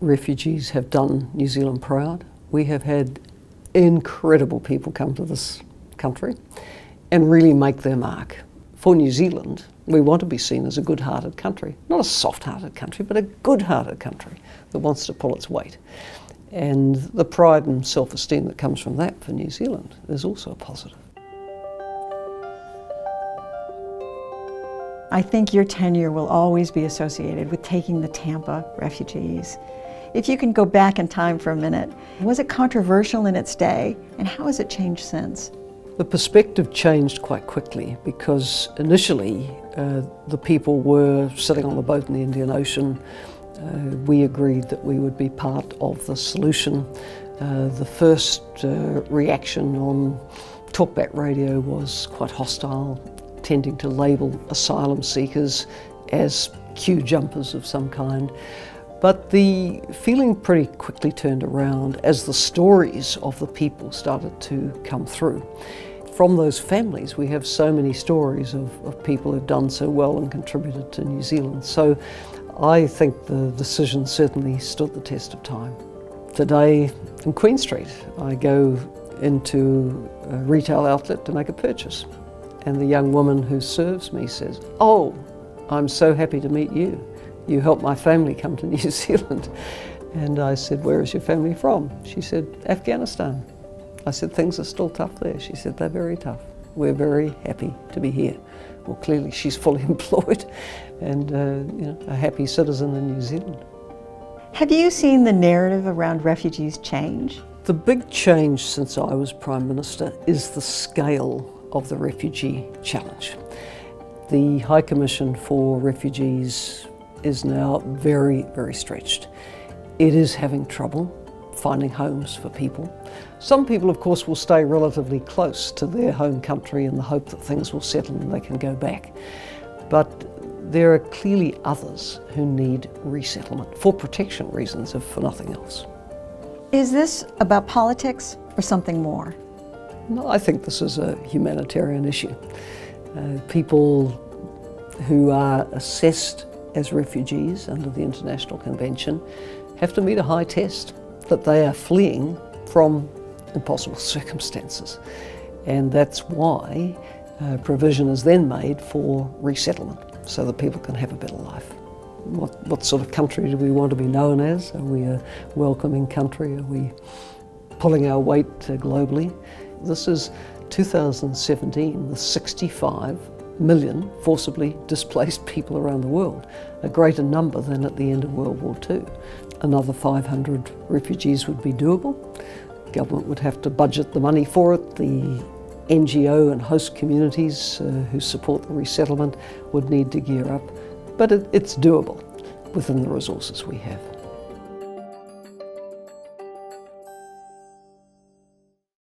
refugees have done New Zealand proud. We have had incredible people come to this country and really make their mark. For New Zealand, we want to be seen as a good-hearted country, not a soft-hearted country, but a good-hearted country that wants to pull its weight. And the pride and self-esteem that comes from that for New Zealand is also a positive. I think your tenure will always be associated with taking the Tampa refugees. If you can go back in time for a minute, was it controversial in its day, and how has it changed since? The perspective changed quite quickly because initially the people were sitting on the boat in the Indian Ocean. We agreed that we would be part of the solution. The first reaction on talkback radio was quite hostile, tending to label asylum seekers as queue jumpers of some kind. But the feeling pretty quickly turned around as the stories of the people started to come through. From those families, we have so many stories of people who've done so well and contributed to New Zealand. So I think the decision certainly stood the test of time. Today in Queen Street, I go into a retail outlet to make a purchase. And the young woman who serves me says, "Oh, I'm so happy to meet you. You helped my family come to New Zealand." And I said, "Where is your family from?" She said, "Afghanistan." I said, "Things are still tough there." She said, "They're very tough. We're very happy to be here." Well, clearly she's fully employed and a happy citizen in New Zealand. Have you seen the narrative around refugees change? The big change since I was Prime Minister is the scale of the refugee challenge. The High Commission for Refugees is now very, very stretched. It is having trouble finding homes for people. Some people, of course, will stay relatively close to their home country in the hope that things will settle and they can go back. But there are clearly others who need resettlement for protection reasons, if for nothing else. Is this about politics or something more? No, I think this is a humanitarian issue. People who are assessed as refugees under the International Convention have to meet a high test that they are fleeing from impossible circumstances. And that's why provision is then made for resettlement so that people can have a better life. What sort of country do we want to be known as? Are we a welcoming country? Are we pulling our weight globally? This is 2017 with 65 million forcibly displaced people around the world, a greater number than at the end of World War II. Another 500 refugees would be doable. The government would have to budget the money for it. The NGO and host communities who support the resettlement would need to gear up. But it's doable within the resources we have.